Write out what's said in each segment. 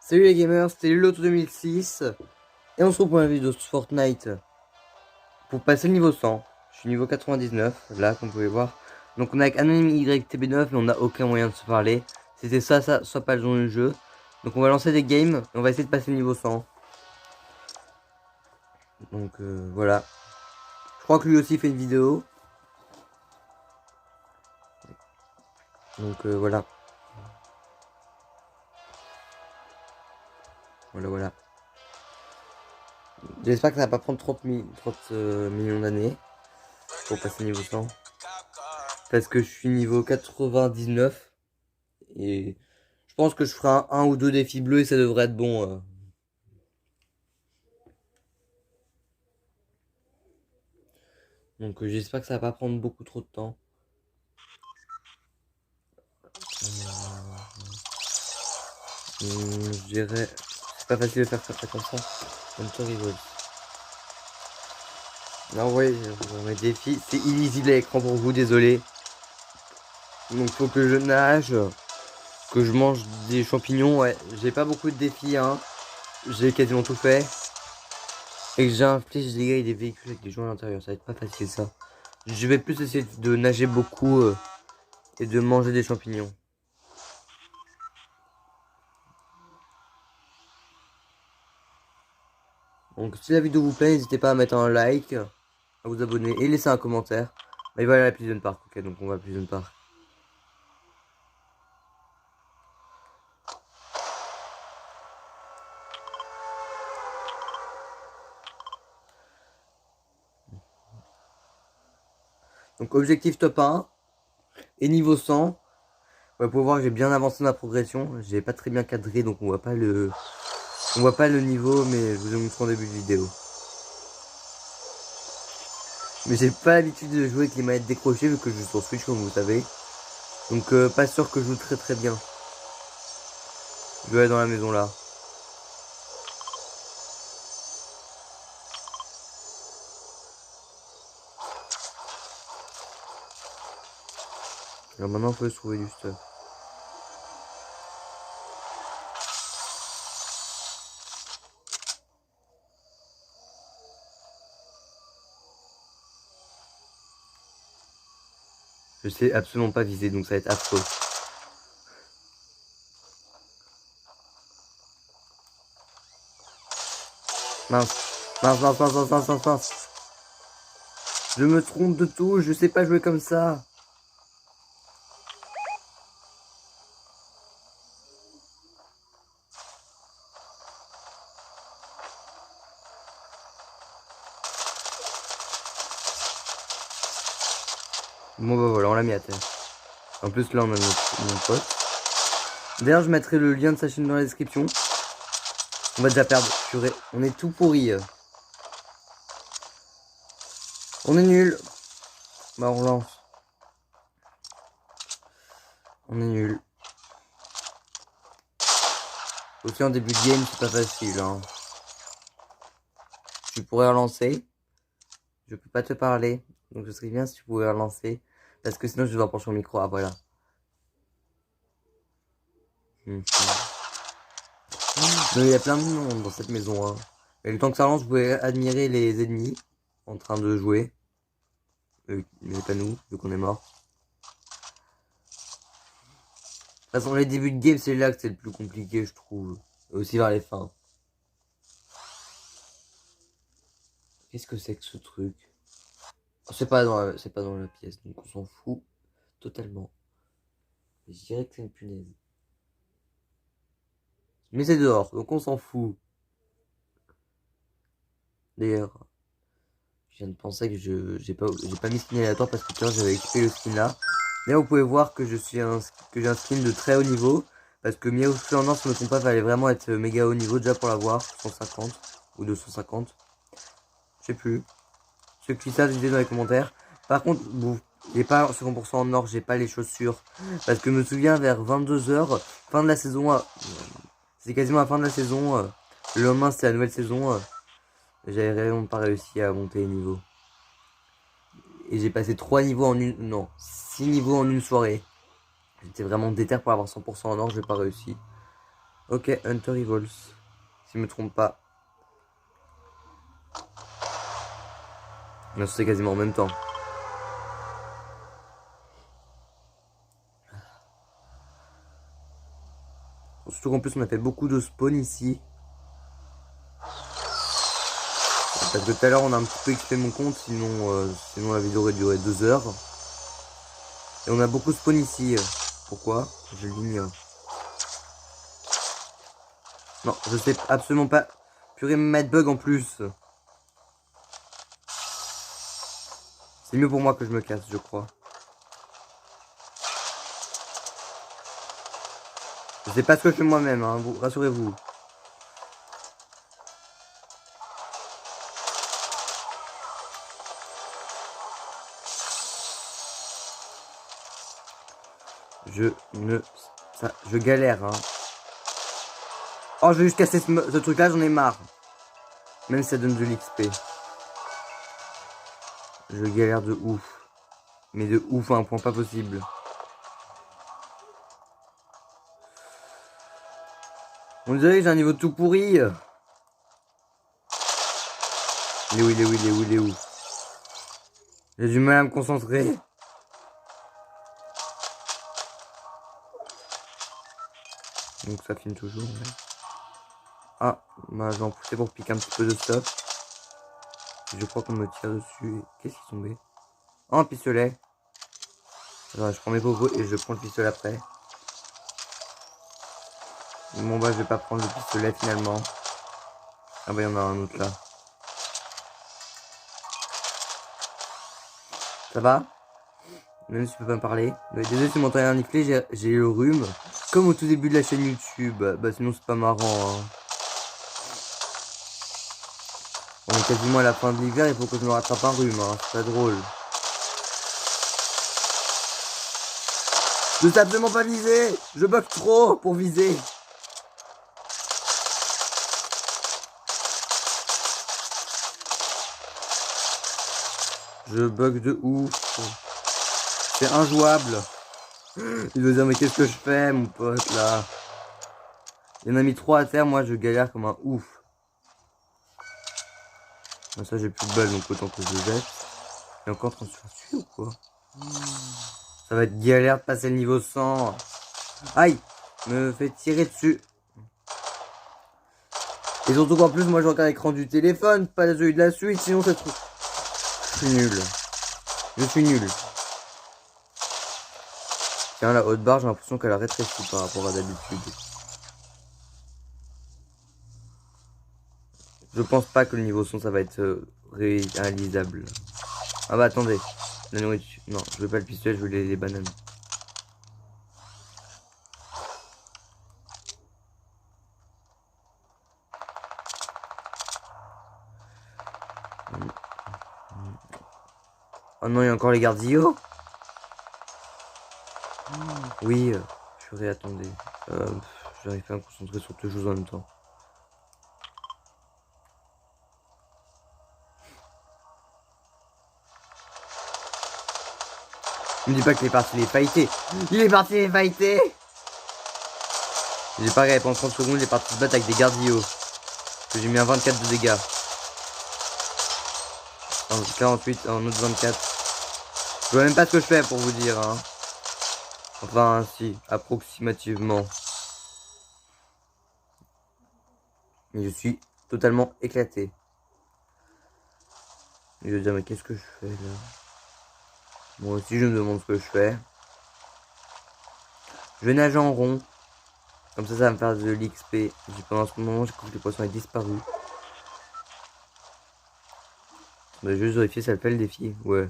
Salut les gamers, c'était Loto 2006 et on se retrouve pour une vidéo sur Fortnite pour passer le niveau 100. Je suis niveau 99, là comme vous pouvez voir. Donc on est avec Anonyme YTB9 mais on n'a aucun moyen de se parler. C'était ça, soit pas le genre du jeu. Donc on va lancer des games et on va essayer de passer le niveau 100. Donc voilà. Je crois que lui aussi fait une vidéo. Donc voilà. Voilà. J'espère que ça va pas prendre 30 millions d'années pour passer niveau 100. Parce que je suis niveau 99 et je pense que je ferai un ou deux défis bleus et ça devrait être bon. Donc j'espère que ça va pas prendre beaucoup trop de temps. Je dirais... C'est pas facile de faire ça comme ça. Hunter Rewards. Ah ouais, mes défis, c'est illisible à l'écran pour vous, désolé. Donc faut que je nage, que je mange des champignons, ouais. J'ai pas beaucoup de défis, hein. J'ai quasiment tout fait. Et que j'ai un flèche des gars et des véhicules avec des gens à l'intérieur, ça va être pas facile ça. Je vais plus essayer de nager beaucoup et de manger des champignons. Donc si la vidéo vous plaît, n'hésitez pas à mettre un like, à vous abonner et laisser un commentaire. Mais voilà la Prison Park, ok, donc on va à Prison Park. Donc objectif top 1 et niveau 100. On va pouvoir voir que j'ai bien avancé ma progression. J'ai pas très bien cadré donc on voit pas le niveau, mais je vous ai montré en début de vidéo. Mais j'ai pas l'habitude de jouer avec les manettes décrochées vu que je joue sur Switch comme vous savez. Donc pas sûr que je joue très bien. Je vais aller dans la maison là. Alors maintenant il faut se trouver du stuff. Je sais absolument pas viser donc ça va être affreux. Mince. Mince. Je me trompe de tout, je sais pas jouer comme ça. Bon bah voilà, on l'a mis à terre. En plus là on a mon pote. D'ailleurs je mettrai le lien de sa chaîne dans la description. On va déjà perdre, purée. On est tout pourri. On est nul. Bah on relance. On est nul. Aussi en début de game c'est pas facile hein. Tu pourrais relancer. Je peux pas te parler. Donc ce serait bien si tu pouvais relancer. Parce que sinon je vais devoir pencher mon micro. Ah voilà. Mais il y a plein de monde dans cette maison hein. Et le temps que ça lance, vous pouvez admirer les ennemis en train de jouer. Mais pas nous, vu qu'on est mort. De toute façon, les débuts de game, c'est là que c'est le plus compliqué, je trouve. Et aussi vers les fins. Qu'est-ce que c'est que ce truc? Oh, c'est pas dans la pièce, donc on s'en fout totalement. Je dirais que c'est une punaise. Mais c'est dehors, donc on s'en fout. D'ailleurs, je viens de penser que j'ai pas mis skin aléatoire parce que tout à l'heure j'avais équipé le skin là. D'ailleurs, vous pouvez voir que j'ai un skin de très haut niveau. Parce que Miaou Flandre, si je me trompe pas, fallait vraiment être méga haut niveau déjà pour l'avoir. 150 ou 250. Je sais plus. Ceux qui savent, dites dans les commentaires. Par contre, bon, j'ai pas 50% en or, j'ai pas les chaussures. Parce que je me souviens vers 22 h, fin de la saison. C'est quasiment la fin de la saison. Le lendemain, c'était la nouvelle saison. J'avais vraiment pas réussi à monter les niveaux. Et j'ai passé 3 niveaux en une. Non, 6 niveaux en une soirée. J'étais vraiment déter pour avoir 100% en or, j'ai pas réussi. Ok, Hunter Evolves. Si je me trompe pas. Non, c'est quasiment en même temps. Surtout qu'en plus on a fait beaucoup de spawn ici. Parce que tout à l'heure on a un petit peu expé mon compte, sinon la vidéo aurait duré 2 heures. Et on a beaucoup spawn ici. Pourquoi? Je l'ignore. Non, je sais absolument pas. Purée, mettre bug en plus. C'est mieux pour moi que je me casse, je crois. Je sais pas ce que je fais moi-même, hein, rassurez-vous. Je galère, hein. Oh, je vais juste casser ce truc-là, j'en ai marre. Même si ça donne de l'XP. Je galère de ouf. Mais de ouf à un point pas possible. On dirait que j'ai un niveau tout pourri. Il est où, il est où, il est où, il est où? J'ai du mal à me concentrer. Donc ça filme toujours. Ouais. Ah, bah, j'en poussais pour piquer un petit peu de stuff. Je crois qu'on me tire dessus. Qu'est-ce qui est tombé? Oh, un pistolet. Alors, je prends mes popos et je prends le pistolet après. Bon bah je vais pas prendre le pistolet finalement. Ah bah il y en a un autre là. Ça va? Même si tu peux pas me parler. Mais désolé si mon temps est reniflé, j'ai le rhume. Comme au tout début de la chaîne YouTube. Bah sinon c'est pas marrant. Hein. On est quasiment à la fin de l'hiver, il faut que je me rattrape un rhume. Hein. C'est pas drôle. Je sais absolument pas viser. Je bug trop pour viser. Je bug de ouf. C'est injouable. Il veut dire mais qu'est-ce que je fais mon pote là? Il y en a mis 3 à terre, moi je galère comme un ouf. Bon, ça j'ai plus de balles donc autant que je le jette. Il est encore en train de se faire tuer ou quoi? Ça va être galère de passer le niveau 100. Aïe! Me fait tirer dessus. Et surtout qu'en plus moi je regarde l'écran du téléphone, pas celui de la Switch, sinon ça se trouve. Je suis nul. Je suis nul. Tiens la haute barre j'ai l'impression qu'elle a rétréci par rapport à d'habitude. Je pense pas que le niveau 100 ça va être réalisable. Ah bah attendez. La nourriture. Non, je veux pas le pistolet, je veux les bananes. Oh non, il y a encore les gardios. Oui, purée, attendez. J'arrive pas à me concentrer sur deux choses en même temps. Ne me dis pas qu'il est parti les fighter. Il est parti les fighter. Il est pareil, pendant 30 secondes, il est parti se battre avec des gardios. Que j'ai mis un 24 de dégâts. En 48, en autre 24. Je vois même pas ce que je fais pour vous dire. Hein. Enfin, si, approximativement. Mais je suis totalement éclaté. Je veux dire, mais qu'est-ce que je fais là? Moi aussi, je me demande ce que je fais. Je vais nager en rond. Comme ça va me faire de l'XP. Pendant ce moment, je crois que le poisson est disparu. On va juste vérifier si ça le fait le défi. Ouais.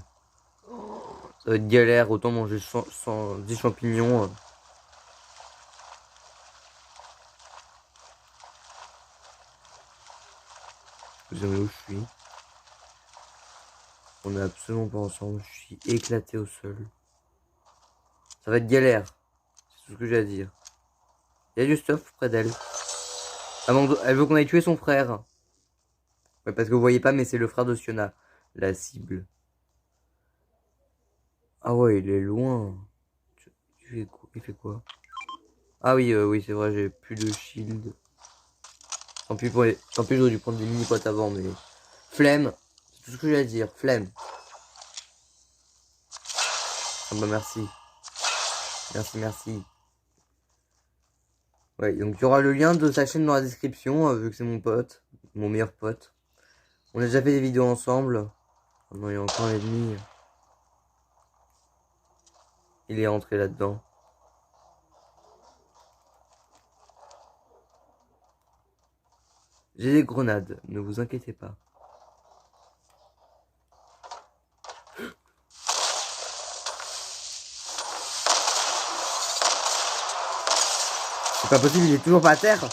Ça va être galère. Autant manger 10 champignons. Vous savez où je suis. On est absolument pas ensemble. Je suis éclaté au sol. Ça va être galère. C'est tout ce que j'ai à dire. Il y a du stuff près d'elle. Elle veut qu'on aille tuer son frère. Ouais, parce que vous voyez pas, mais c'est le frère de Siona. La cible. Ah ouais, il est loin. Il fait quoi? Ah oui, oui, c'est vrai, j'ai plus de shield. Tant pis, tant pis, j'aurais dû prendre des mini-potes avant, mais... Flemme. C'est tout ce que j'ai à dire. Flemme. Ah bah merci. Merci, merci. Ouais, donc il y aura le lien de sa chaîne dans la description, vu que c'est mon pote. Mon meilleur pote. On a déjà fait des vidéos ensemble. Oh non, il y a encore un ennemi. Il est rentré là-dedans. J'ai des grenades, ne vous inquiétez pas. C'est pas possible, il est toujours pas à terre.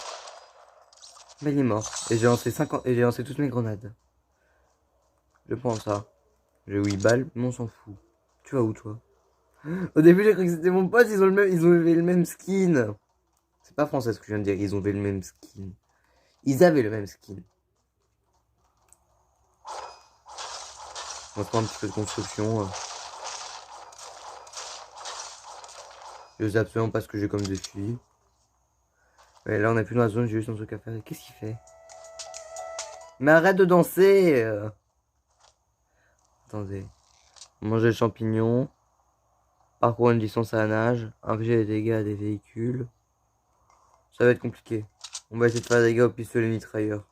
Mais il est mort. Et j'ai lancé 50... Et j'ai lancé toutes mes grenades. Je prends ça. J'ai 8 balles, mais on s'en fout. Tu vas où toi? Au début j'ai cru que c'était mon pote, ils ont le même skin. C'est pas français ce que je viens de dire, ils ont le même skin. Ils avaient le même skin. On va prendre un petit peu de construction. Je sais absolument pas ce que j'ai comme défi. Mais là on est plus dans la zone, j'ai juste un truc à faire. Qu'est-ce qu'il fait? Mais arrête de danser. Attendez. Manger le champignon. Parcourir une distance à la nage. Infliger des dégâts à des véhicules. Ça va être compliqué. On va essayer de faire des dégâts au pistolet mitrailleur.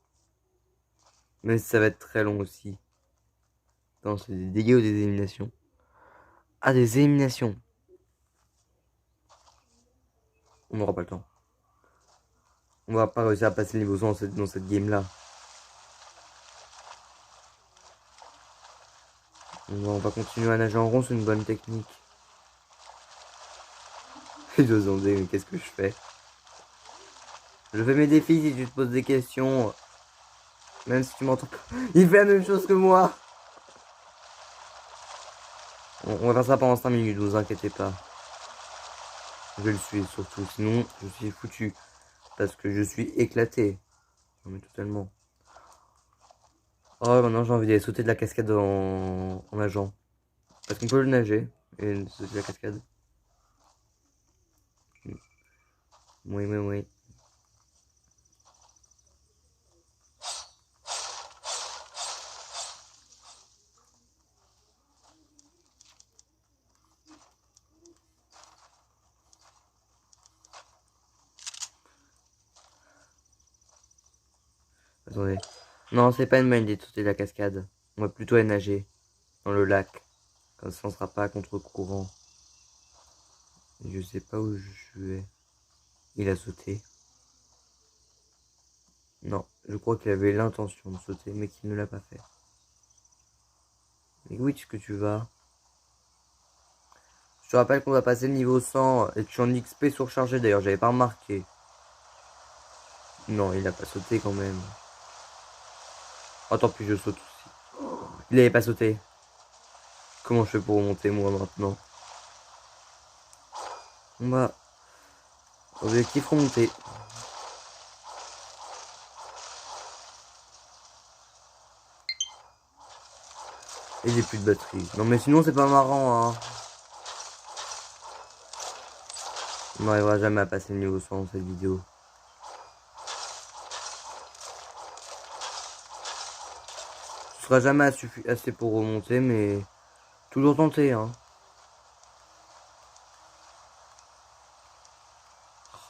Même si ça va être très long aussi. Non, c'est des dégâts ou des éliminations? Ah, des éliminations. On n'aura pas le temps. On va pas réussir à passer le niveau 100 dans cette game là. On va continuer à nager en rond, c'est une bonne technique. Je dois demander, mais qu'est-ce que je fais? Je fais mes défis si tu te poses des questions. Même si tu m'entends pas. Il fait la même chose que moi. On va faire ça pendant 5 minutes, vous inquiétez pas. Je vais le suivre surtout, sinon je suis foutu. Parce que je suis éclaté. Non mais totalement. Oh maintenant j'ai envie d'aller sauter de la cascade en nageant. Parce qu'on peut le nager et sauter de la cascade. Oui, oui, oui. Attendez. Non, c'est pas une bonne idée de sauter de la cascade. On va plutôt aller nager dans le lac. Comme ça on sera pas à contre-courant. Je sais pas où je vais. Il a sauté. Non, je crois qu'il avait l'intention de sauter, mais qu'il ne l'a pas fait. Mais où est-ce que tu vas? Je te rappelle qu'on va passer le niveau 100 et que je suis en XP surchargé d'ailleurs, j'avais pas remarqué. Non, il a pas sauté quand même. Oh, tant pis, je saute aussi. Il avait pas sauté. Comment je fais pour remonter moi maintenant? On va... Objectif remonter. Et j'ai plus de batterie. Non mais sinon c'est pas marrant hein. On n'arrivera jamais à passer le niveau 100 dans cette vidéo. Ce sera jamais assez pour remonter mais... Toujours tenter hein.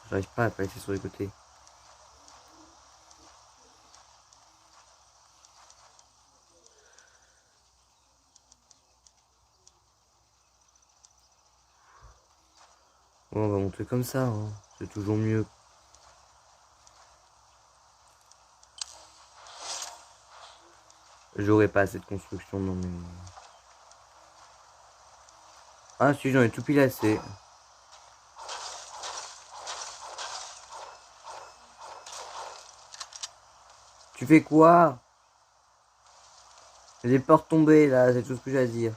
J'arrive pas à passer sur les côtés. Bon, on va monter comme ça hein. C'est toujours mieux. J'aurais pas assez de construction dans mes... Ah si, j'en ai tout pilassé. Tu fais quoi? J'ai peur de tomber là, c'est tout ce que j'ai à dire.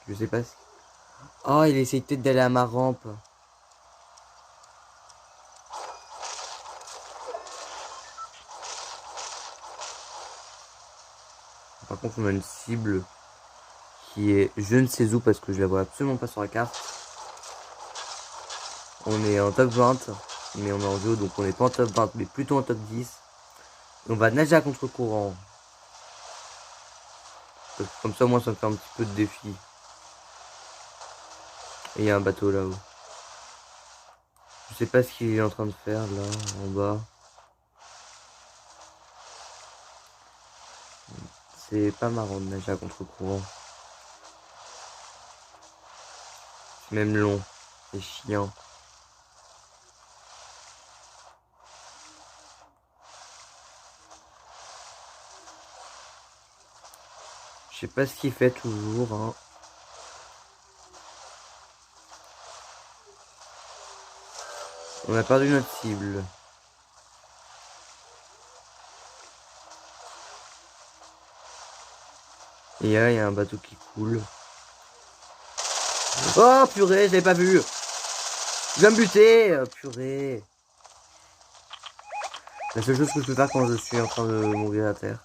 Je sais pas si... Oh, il essaye peut-être d'aller à ma rampe. Par contre, on a une cible qui est je ne sais où parce que je la vois absolument pas sur la carte. On est en top 20, mais on est en duo, donc on n'est pas en top 20, mais plutôt en top 10. Et on va nager à contre-courant. Comme ça, moi, ça me fait un petit peu de défi. Et il y a un bateau là-haut. Je sais pas ce qu'il est en train de faire là, en bas. C'est pas marrant de nager à contre-courant. C'est même long. C'est chiant. Je sais pas ce qu'il fait toujours, hein. On a perdu notre cible. Et là, il y a un bateau qui coule. Oh purée, je l'avais pas vu. Il va me buter, purée. La seule chose que je peux faire quand je suis en train de mourir à terre.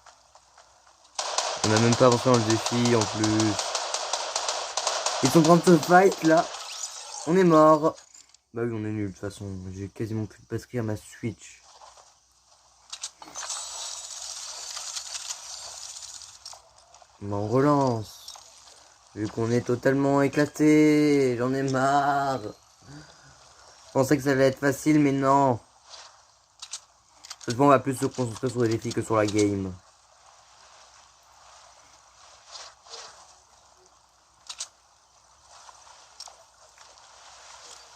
On a même pas avancé dans le défi en plus. Ils sont en train de se fight là. On est mort. Bah oui, on est nul de toute façon. J'ai quasiment plus de batterie à ma Switch. Mais on relance. Vu qu'on est totalement éclaté. J'en ai marre. Je pensais que ça allait être facile, mais non. Cette fois, on va plus se concentrer sur les défis que sur la game.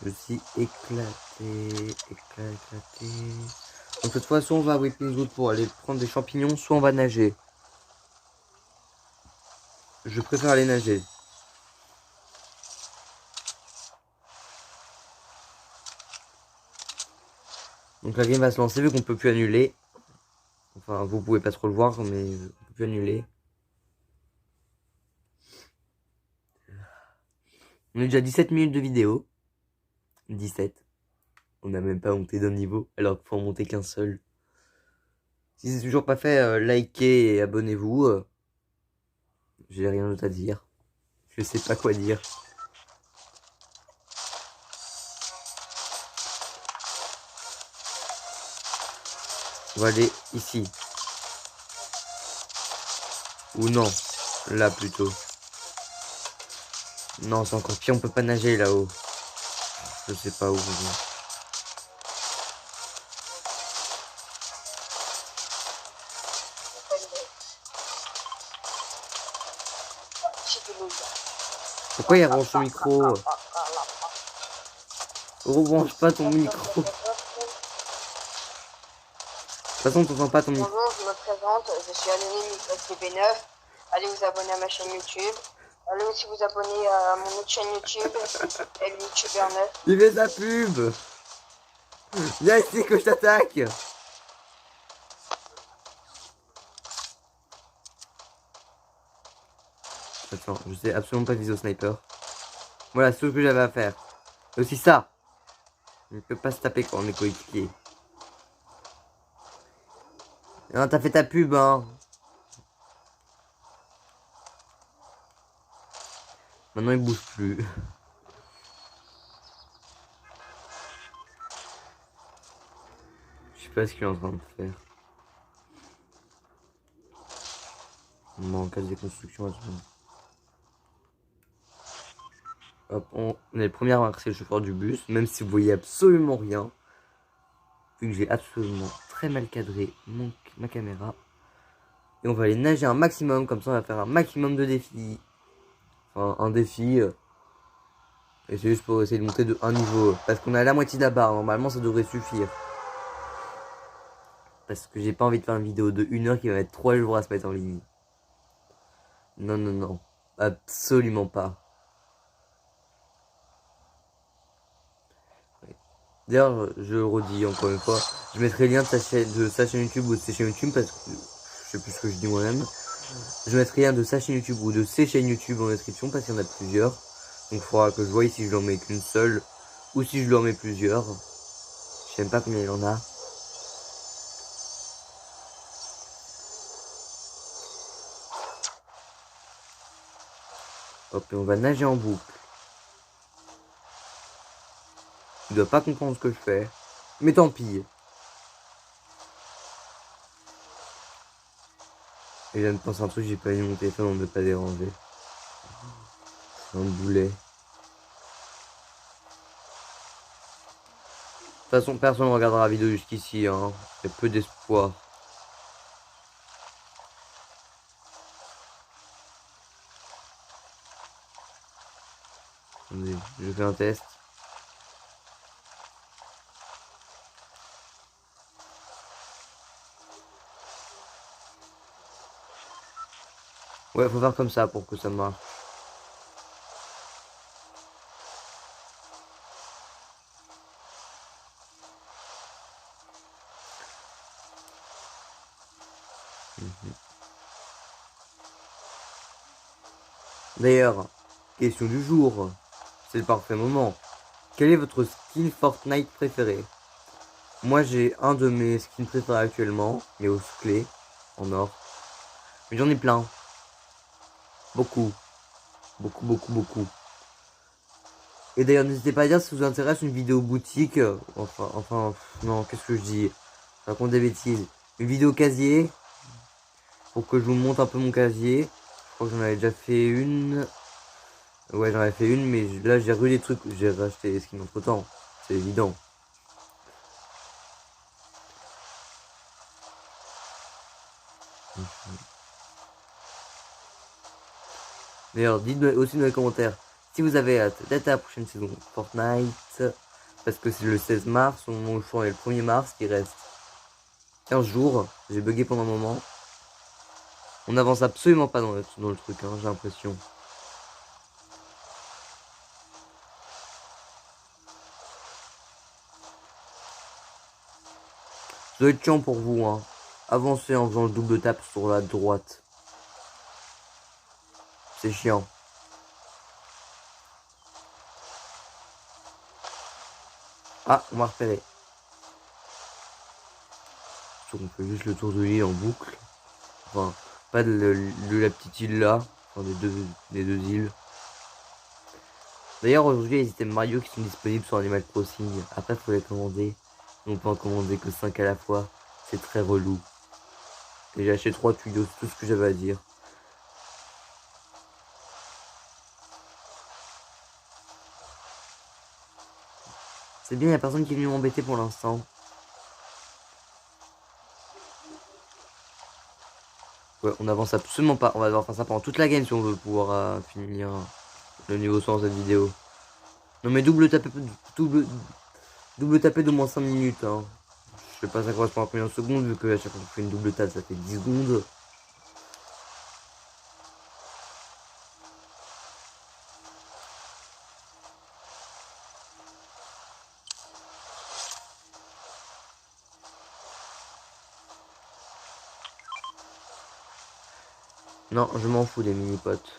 Je suis éclaté. Éclaté. Donc cette fois, soit on va à Whipping Wood pour aller prendre des champignons, soit on va nager. Je préfère aller nager. Donc la game va se lancer vu qu'on peut plus annuler. Enfin, vous pouvez pas trop le voir, mais on peut plus annuler. On est déjà 17 minutes de vidéo. 17. On n'a même pas monté d'un niveau, alors qu'il faut en monter qu'un seul. Si c'est toujours pas fait, likez et abonnez-vous. J'ai rien d'autre à dire. Je sais pas quoi dire. On va aller ici. Ou non. Là plutôt. Non, c'est encore pire, on peut pas nager là-haut. Je sais pas où. Pourquoi il rebranche son micro? Rebranche pas ton micro. De toute façon, on t'entend pas ton micro. Bonjour, je me présente, je suis Anonyme STB9. Allez vous abonner à ma chaîne YouTube. Allez aussi vous abonner à mon autre chaîne YouTube, El YouTuber 9. Il fait sa pub. Viens ici que je t'attaque. Attends, je sais absolument pas viser au sniper. Voilà, c'est tout ce que j'avais à faire. Et aussi ça. On ne peut pas se taper quand on est coéquipier. Non, t'as fait ta pub, hein. Maintenant, il bouge plus. Je sais pas ce qu'il est en train de faire. On manque de déconstruction à ce moment. Hop, on est le premier à remarquer le chauffeur du bus, même si vous voyez absolument rien. Vu que j'ai absolument très mal cadré ma caméra. Et on va aller nager un maximum, comme ça on va faire un maximum de défis. Enfin, un défi. Et c'est juste pour essayer de monter de un niveau. Parce qu'on a la moitié de la barre, normalement ça devrait suffire. Parce que j'ai pas envie de faire une vidéo de 1 heure qui va mettre 3 jours à se mettre en ligne. Non, non, non. Absolument pas. D'ailleurs, je le redis encore une fois, je mettrai le lien de sa chaîne YouTube ou de ses chaînes YouTube parce que je sais plus ce que je dis moi-même. Je mettrai le lien de sa chaîne YouTube ou de ses chaînes YouTube en description parce qu'il y en a plusieurs. Donc il faudra que je voie si je leur mets qu'une seule ou si je leur mets plusieurs. Je sais même pas combien il y en a. Hop, et on va nager en boucle. doit pas comprendre ce que je fais. Mais tant pis. Et je viens de penser à un truc, j'ai pas mis mon téléphone, on ne veut pas déranger. C'est un boulet. De toute façon, personne ne regardera la vidéo jusqu'ici, hein. Il y a peu d'espoir. Attendez, je fais un test. Ouais, faut faire comme ça pour que ça marche. D'ailleurs, question du jour. C'est le parfait moment. Quel est votre skin Fortnite préféré? Moi, j'ai un de mes skins préférés actuellement, les hausses clés en or. Mais j'en ai plein. Beaucoup. Beaucoup, beaucoup, beaucoup. Et d'ailleurs, n'hésitez pas à dire si vous intéresse une vidéo boutique. Non, qu'est-ce que je dis? Je raconte des bêtises. Une vidéo casier. Pour que je vous montre un peu mon casier. Je crois que j'en avais déjà fait une. Ouais, j'en avais fait une, mais là, j'ai revu des trucs. J'ai racheté les skins entre temps. C'est évident. D'ailleurs, dites aussi dans les commentaires si vous avez hâte d'être à la prochaine saison Fortnite. Parce que c'est le 16 mars, au moment où je suis le 1er mars, il reste 15 jours. J'ai bugué pendant un moment. On n'avance absolument pas dans le truc, hein, j'ai l'impression. Ça doit être chiant pour vous, hein. Avancez en faisant le double tap sur la droite. C'est chiant. Ah, on m'a repéré. On fait juste le tour de l'île en boucle. Enfin, pas de la petite île là. Enfin, des deux îles. D'ailleurs, aujourd'hui, il y a les items Mario qui sont disponibles sur Animal Crossing. Après, il faut les commander. On peut en commander que 5 à la fois. C'est très relou. Et j'ai acheté 3 tuyaux, c'est tout ce que j'avais à dire. C'est bien, il n'y a personne qui est venu m'embêter pour l'instant. Ouais, on avance absolument pas. On va devoir faire ça pendant toute la game si on veut pouvoir finir le niveau 100 dans cette vidéo. Non mais double taper d'au moins 5 minutes. Hein. Je sais pas ça correspond à combien de secondes vu que à chaque fois qu'on fait une double tape ça fait 10 secondes. Non, je m'en fous des mini-potes.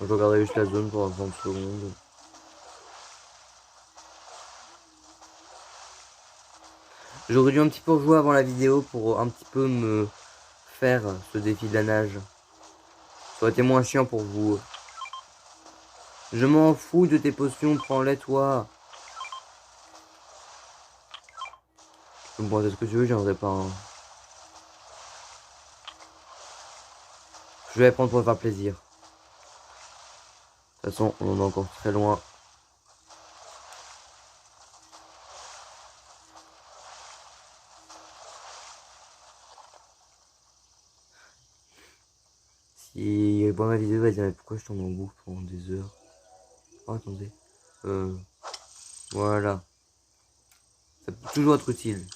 Je regarderai juste la zone pour 30 secondes. J'aurais dû un petit peu jouer avant la vidéo pour un petit peu me faire ce défi de la nage. Ça aurait été moins chiant pour vous. Je m'en fous de tes potions, prends-les toi. Bon, c'est ce que tu veux, j'en ai pas un. Je vais prendre pour faire plaisir. De toute façon, on en est encore très loin. Si voit ma vidéo, il va dire mais pourquoi je tombe en boucle pendant des heures. Oh, attendez. Voilà. Ça peut toujours être utile.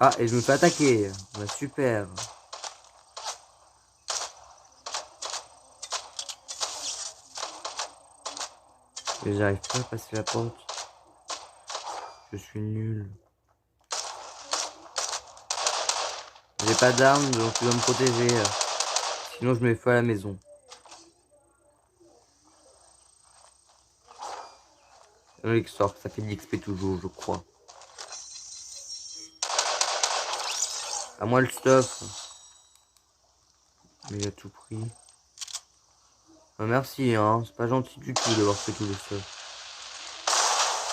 Ah, et je me fais attaquer. Bah, super. Et j'arrive pas à passer la porte. Je suis nul. J'ai pas d'arme, donc tu dois me protéger. Sinon, je mets feu à la maison. Le sort, ça fait de l'XP toujours, je crois. À moi le stuff. Mais à tout prix. Ah, merci, hein. C'est pas gentil du tout d'avoir fait tout ça.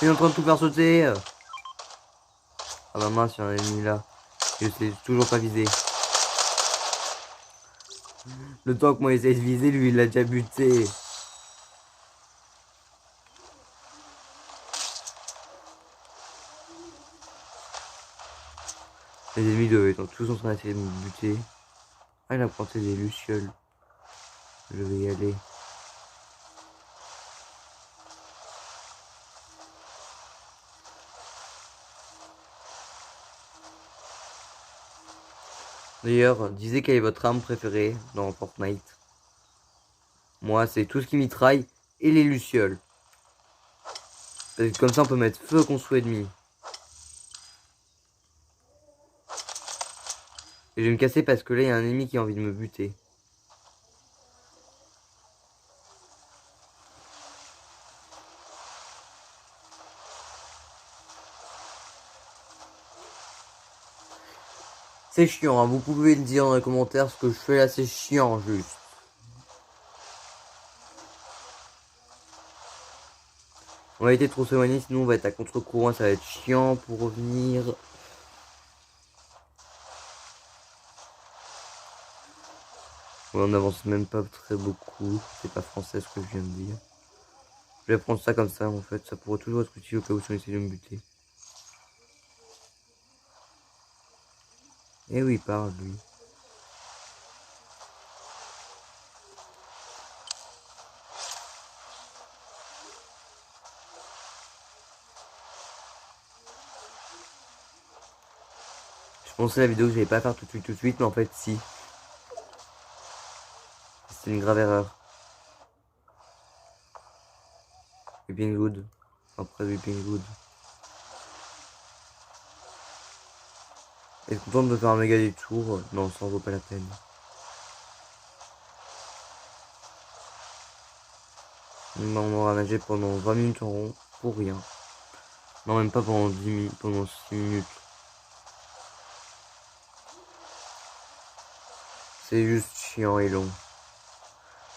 Il est en train de tout faire sauter. Ah bah mince, il y a un ennemi là. Je sais toujours pas viser. Le temps que moi essaye de viser, lui il l'a déjà buté. Les ennemis doivent être tous en train d'essayer de me buter. Ah, il a planté des lucioles. Je vais y aller. D'ailleurs, disez quelle est votre arme préférée dans Fortnite. Moi, c'est tout ce qui mitraille et les lucioles. Parce que comme ça, on peut mettre feu qu'on soit ennemi. Et je vais me casser parce que là, il y a un ennemi qui a envie de me buter. C'est chiant, hein. Vous pouvez me dire dans les commentaires ce que je fais là, c'est chiant juste. On va éviter de trop s'éloigner, sinon on va être à contre-courant, ça va être chiant pour revenir. Ouais, on avance même pas très beaucoup, c'est pas français ce que je viens de dire. Je vais prendre ça comme ça en fait, ça pourrait toujours être utile au cas où si on essaie de me buter. Eh oui, il parle lui. Je pensais la vidéo que j'allais pas faire tout de suite, mais en fait si. C'est une grave erreur. Whipping Good. Après Whipping Good. Est-ce qu'on tente de faire un méga détour? Non, ça en vaut pas la peine. On aura nagé pendant 20 minutes en rond, pour rien. Non, même pas pendant 10 minutes, pendant 6 minutes. C'est juste chiant et long.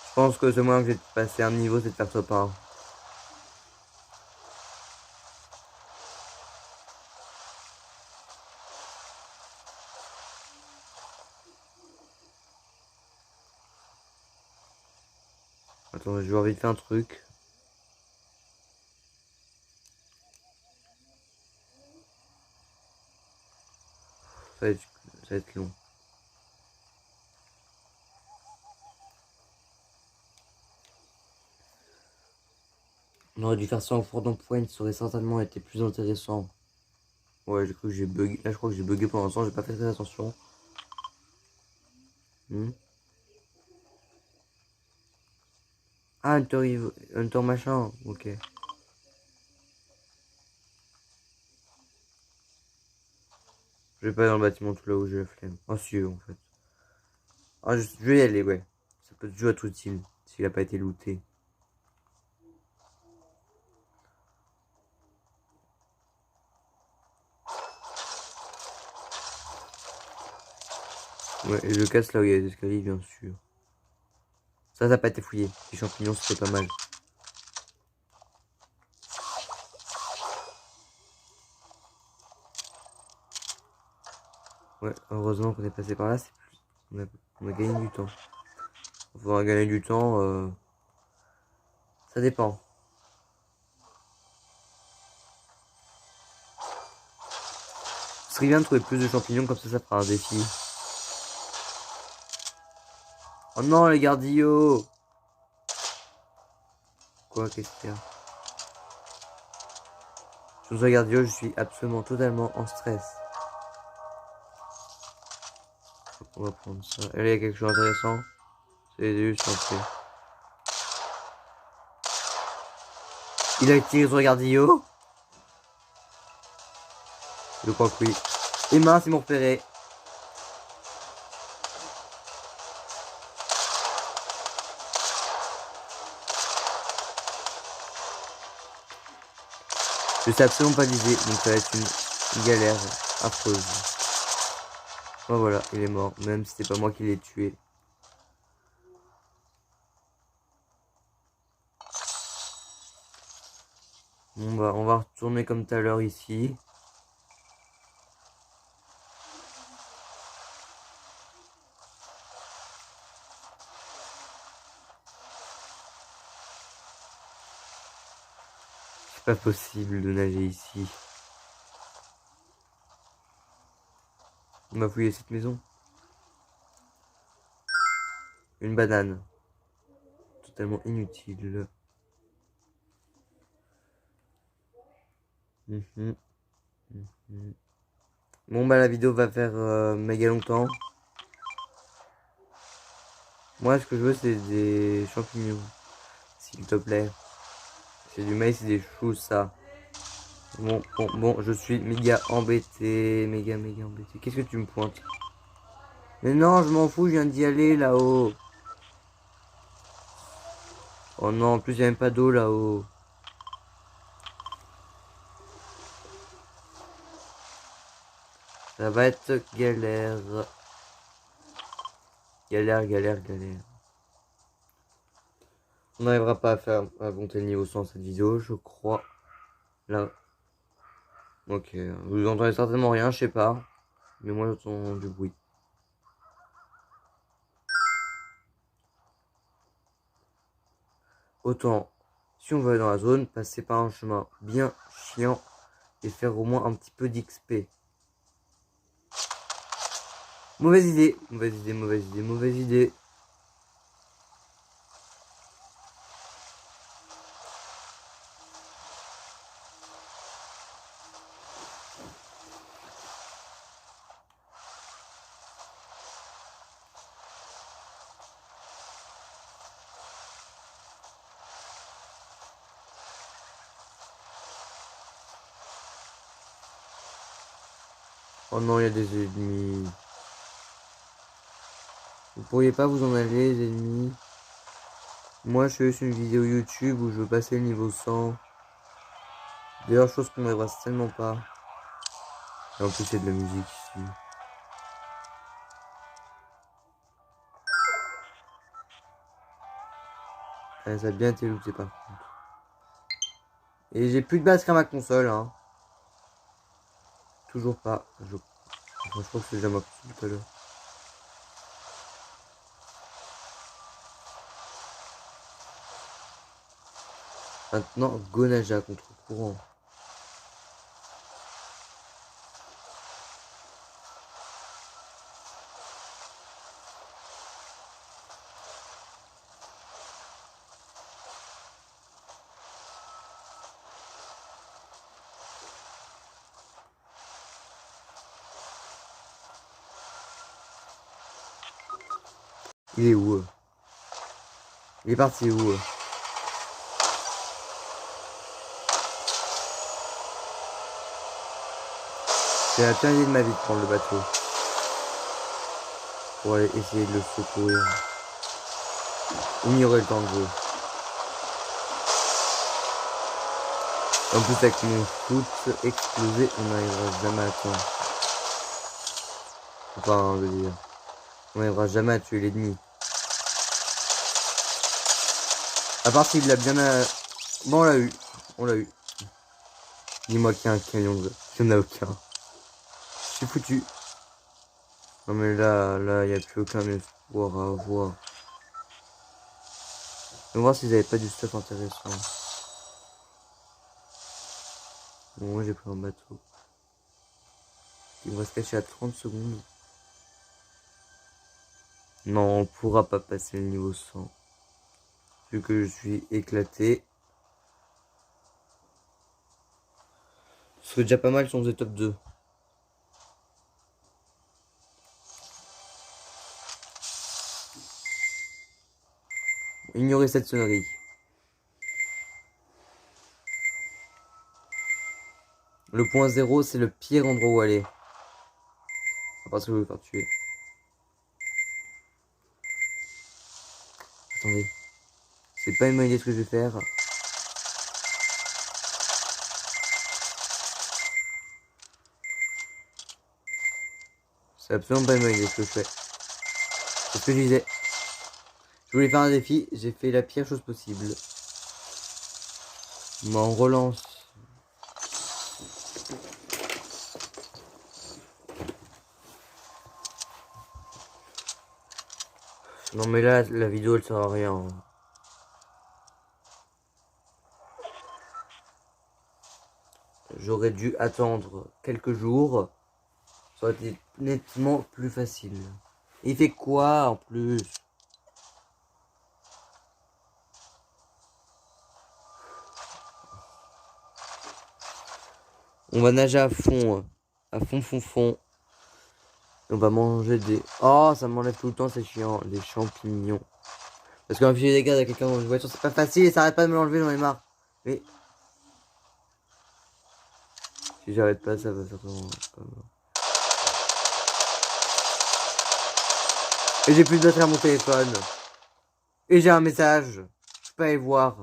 Je pense que ce moyen que j'ai de passer un niveau, c'est de faire top 1. Attends, je vais envie de faire un truc. Ça va être long. On aurait dû faire ça en Fordant Point, ça aurait certainement été plus intéressant. Ouais, j'ai cru que j'ai bugué. Là, je crois que j'ai bugué pour l'instant, j'ai pas fait très attention. Ah, Hunter machin, ok. Je vais pas aller dans le bâtiment tout là où j'ai la flemme. Ah si, en fait. Ah, je vais y aller, ouais. Ça peut toujours être utile s'il a pas été looté. Ouais, et je casse là où il y a des escaliers, bien sûr. Ça n'a pas été fouillé. Les champignons, c'était pas mal. Ouais, heureusement qu'on est passé par là, c'est plus... on a gagné du temps. Il faudra gagner du temps, ça dépend. Ce serait bien de trouver plus de champignons, comme ça fera un défi. Oh non, les gardillots! Quoi, qu'est-ce qu'il y a? Je vous regarde, je suis absolument totalement en stress. On va prendre ça. Et là, il y a quelque chose d'intéressant. C'est les élus chantier. Il a tiré sur le gardillot. Je crois que oui. Et mince, ils m'ont repéré. Je sais absolument pas viser, donc ça va être une galère affreuse. Oh voilà, il est mort, même si c'était pas moi qui l'ai tué. Bon bah on va retourner comme tout à l'heure ici. C'est pas possible de nager ici. On va fouiller cette maison. Une banane. Totalement inutile. Mhm, mhm. Bon bah la vidéo va faire méga longtemps. Moi ce que je veux c'est des champignons. S'il te plaît. C'est du maïs et des choux ça. Bon, je suis méga embêté. Méga embêté. Qu'est-ce que tu me pointes? Mais non, je m'en fous, je viens d'y aller là-haut. Oh non, en plus il n'y a même pas d'eau là-haut. Ça va être galère. Galère. On n'arrivera pas à monter le niveau 100 cette vidéo, je crois. Là. Ok, vous entendez certainement rien, je sais pas. Mais moi j'entends du bruit. Autant, si on veut aller dans la zone, passer par un chemin bien chiant et faire au moins un petit peu d'XP. Mauvaise idée. Oh non, il y a des ennemis. Vous pourriez pas vous en aller, les ennemis? Moi, je fais juste une vidéo YouTube où je veux passer le niveau 100. D'ailleurs, chose qu'on n'arrivera tellement pas. Et en plus, il y a de la musique ici. Ah, ça a bien été looté par contre. Et j'ai plus de batterie à ma console, hein. Toujours pas. Enfin, je crois que c'est déjà ma console tout à l'heure. Maintenant, go nager à contre-courant. Il est où? Il est parti où? C'est la pire idée de ma vie de prendre le bateau. Pour aller essayer de le secourir. Ignorer le temps de jeu. En plus avec mon foot explosé, on n'arrivera jamais à temps. Enfin, je veux dire. On n'arrivera jamais à tuer l'ennemi. À part s'il l'a bien à... Bon, on l'a eu. Dis-moi qu'il y a un camion de... Il n'y en a aucun. Je suis foutu. Non mais là, il n'y a plus aucun espoir à avoir. On va voir s'ils avaient pas du stuff intéressant. Bon, moi j'ai pris un bateau. Il va se cacher à 30 secondes. Non, on pourra pas passer le niveau 100. Vu que je suis éclaté. Ce serait déjà pas mal si on faisait top 2. Ignorez cette sonnerie. Le point 0, c'est le pire endroit où aller. À part si vous voulez faire tuer. Attendez. C'est pas une bonne idée ce que je vais faire. C'est absolument pas une bonne idée ce que je fais. C'est ce que je disais. Je voulais faire un défi, j'ai fait la pire chose possible. Bon, on relance Non mais là, la vidéo elle sert à rien, hein. J'aurais dû attendre quelques jours. Ça aurait été nettement plus facile. Il fait quoi en plus? On va nager à fond. À fond, fond, fond. Et on va manger des... Oh, ça m'enlève tout le temps, c'est chiant. Des champignons. Parce qu'infliger des gaz à quelqu'un dans une voiture, c'est pas facile et ça arrête pas de me l'enlever, j'en ai marre. Mais... Si j'arrête pas, ça va certainement... Et j'ai plus de batterie à mon téléphone. Et j'ai un message. Je peux aller voir.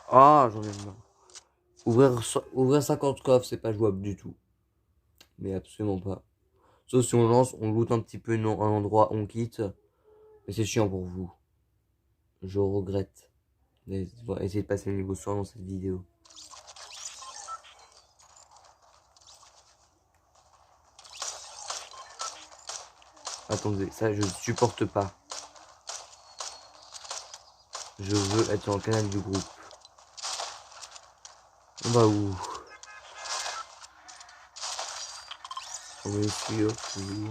Ah, j'en ai marre. Ouvrir 50 coffres, c'est pas jouable du tout. Mais absolument pas. Sauf si on lance, on loot un petit peu un endroit, on quitte. Mais c'est chiant pour vous. Je regrette d'essayer de passer le niveau 100 dans cette vidéo. Attendez, ça je supporte pas. Je veux être dans le canal du groupe. On va où? On est sûr, toujours.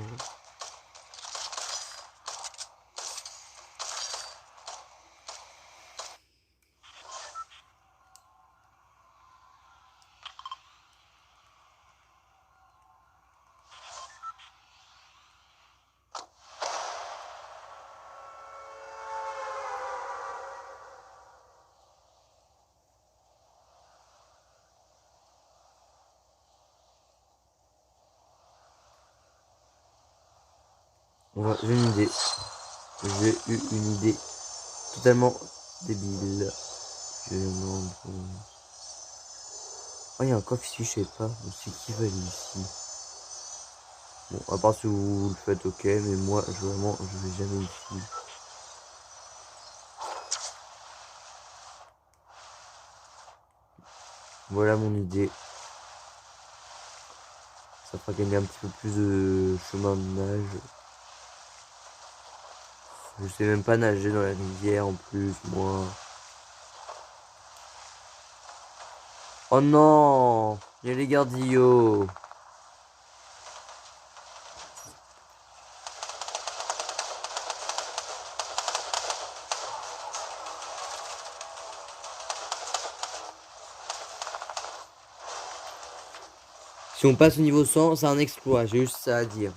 J'ai une idée. J'ai eu une idée totalement débile. Je demande. Oh, il y a un coffre ici, je sais pas. Mais c'est qui va aller ici? Bon, à part si vous le faites, ok. Mais moi, vraiment, je vais jamais ici. Voilà mon idée. Ça fera gagner un petit peu plus de chemin de nage. Je sais même pas nager dans la rivière en plus, moi. Oh non! Il y a les gardillots! Si on passe au niveau 100, c'est un exploit, j'ai juste ça à dire.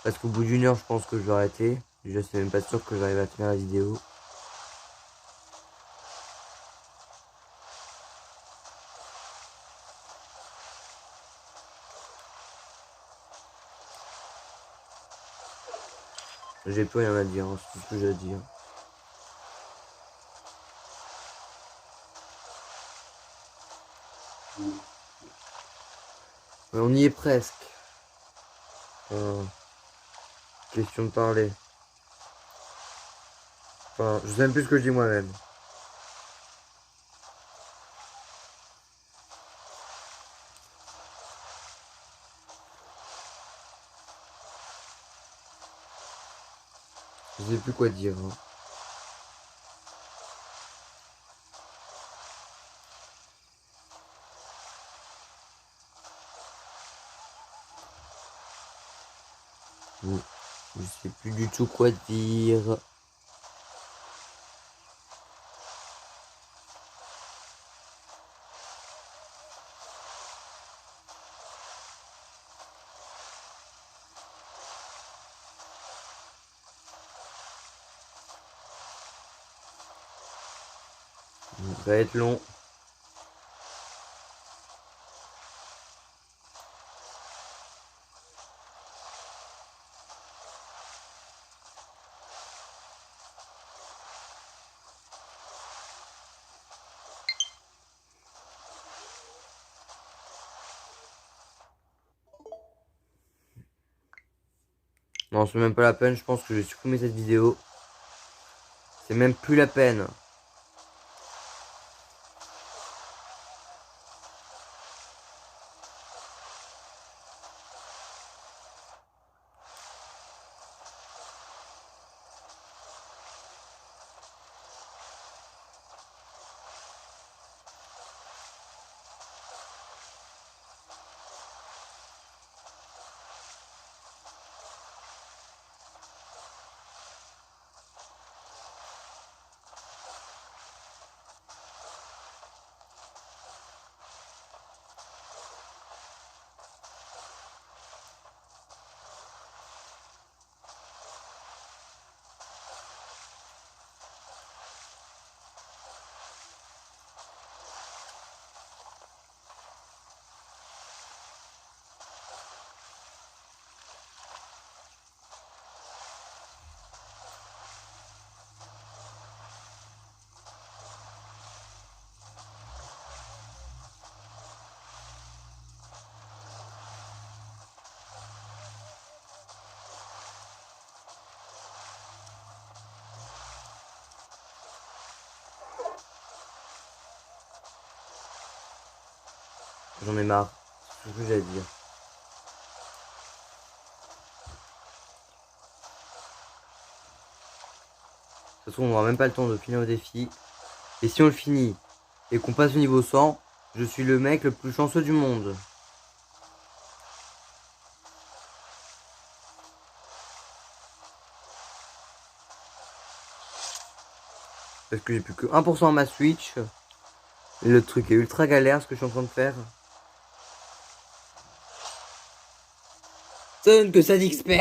Parce qu'au bout d'une heure, je pense que je vais arrêter. Déjà, c'est même pas sûr que j'arrive à tenir la vidéo. J'ai plus rien à dire, hein, c'est tout ce que j'ai à dire. Mais on y est presque. Question de parler. Enfin, je sais même plus ce que je dis moi-même. Je sais plus quoi dire, hein. Je sais plus du tout quoi dire. Ça va être long. Non, c'est même pas la peine, je pense que je vais supprimer cette vidéo. C'est même plus la peine. J'en ai marre. C'est tout ce que j'ai à dire. De toute façon, on n'aura même pas le temps de finir le défi. Et si on le finit et qu'on passe au niveau 100, je suis le mec le plus chanceux du monde. Parce que j'ai plus que 1% à ma Switch. Et le truc est ultra galère ce que je suis en train de faire. Ça donne que ça d'XP.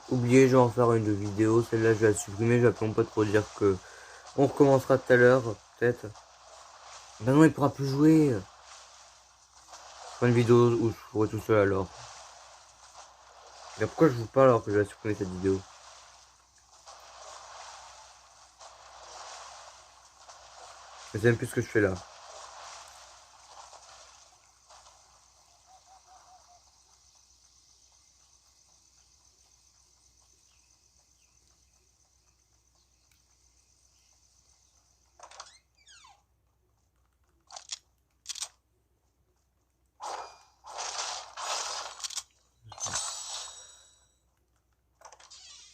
Oubliez, je vais en faire une de vidéo. Celle-là, je vais la supprimer. Je vais appeler mon pote pour dire que on recommencera tout à l'heure, peut-être. Ben non, il pourra plus jouer. Je ferai une vidéo où je jouerai tout seul alors. Mais pourquoi je joue pas alors que je vais supprimer cette vidéo? Je sais même plus ce que je fais là.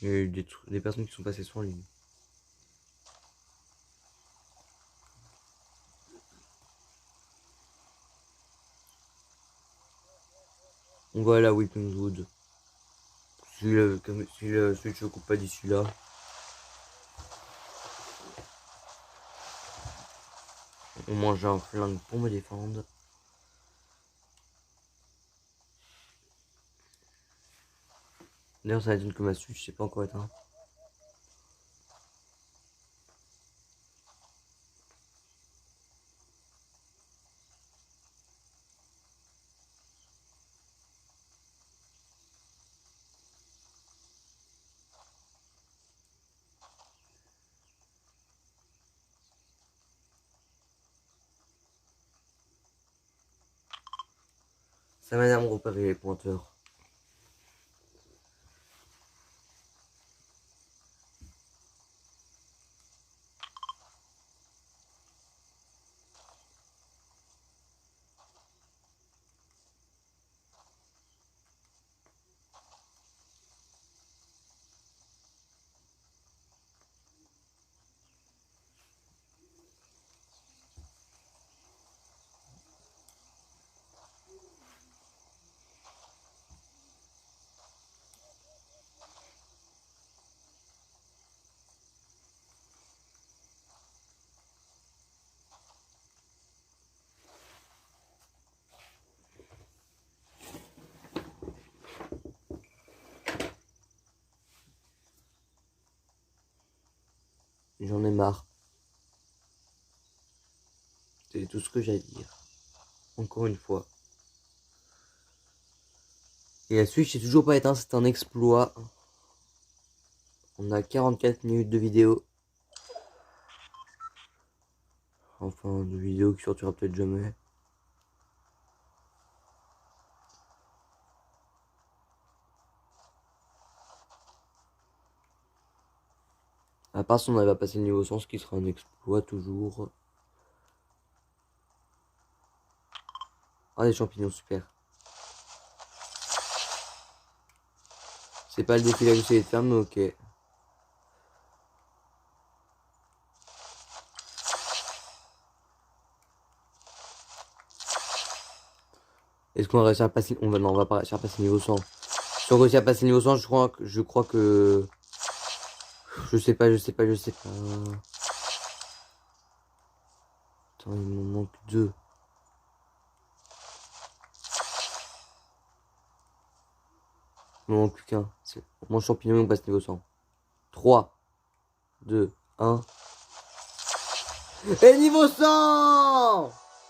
Il y a eu des personnes qui sont passées sur en ligne. On va aller à Weapons Wood. Si le Switch ne coupe pas d'ici là. Au moins j'ai un flingue pour me défendre. D'ailleurs ça m'étonne que ma Switch c'est pas encore éteint. Ça m'aide à me repérer les pointeurs. J'en ai marre. C'est tout ce que j'ai à dire. Encore une fois. Et la Switch est toujours pas éteinte, c'est un exploit. On a 44 minutes de vidéo. Enfin, de vidéo qui sortira peut-être jamais. À part si on arrive à passer le niveau 100, ce qui sera un exploit toujours. Ah, des champignons, super. C'est pas le défi là que j'essayais de faire, mais ok. Est-ce qu'on va réussir à passer... Non, on va pas réussir à passer le niveau 100. Si on réussit à passer le niveau 100, je crois que... Je sais pas. Attends, il m'en manque 2. Il m'en manque plus qu'un. Mon champignon, on passe niveau 100. 3, 2, 1. Et niveau 100!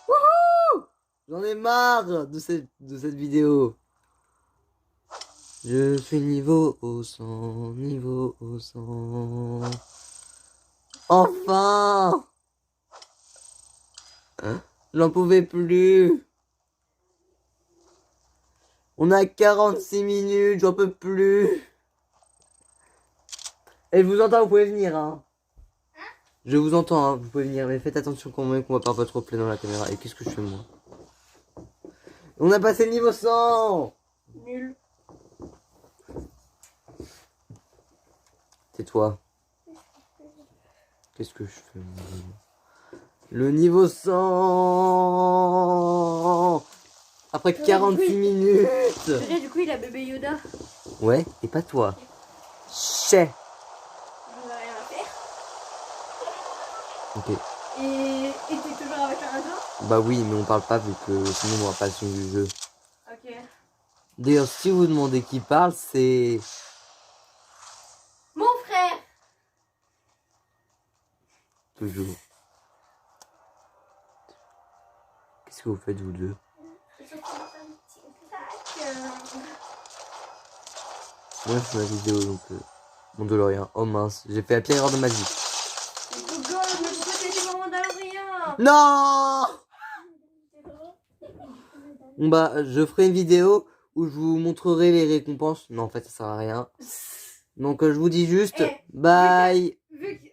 Wouhou! J'en ai marre de cette vidéo. Je suis niveau au 100, niveau au 100. Enfin! J'en pouvais plus. On a 46 minutes, j'en peux plus. Et je vous entends, vous pouvez venir, hein. Je vous entends, hein, vous pouvez venir, mais faites attention quand même qu'on va pas trop play dans la caméra. Et qu'est-ce que je fais moi? On a passé le niveau 100. Nul. Tais-toi. Qu'est-ce que je fais moi? Le niveau 100. Après 46 minutes. Purée, du coup, il a bébé Yoda. Ouais, et pas toi. Chais. On va rien à faire. Ok. Et t'es toujours avec un hasard? Bah oui, mais on parle pas vu que sinon on aura pas le son du jeu. Ok. D'ailleurs, si vous demandez qui parle, c'est... Mon frère. Toujours. Qu'est-ce que vous faites vous deux? Moi je fais ma vidéo donc... Mon DeLorean. Oh mince, j'ai fait la pire erreur de ma vie. Mais pourquoi t'es sur mon DeLorean? Non! Bon bah, je ferai une vidéo où je vous montrerai les récompenses. Non, en fait, ça sert à rien. Donc, je vous dis juste, Eh, bye! Vu que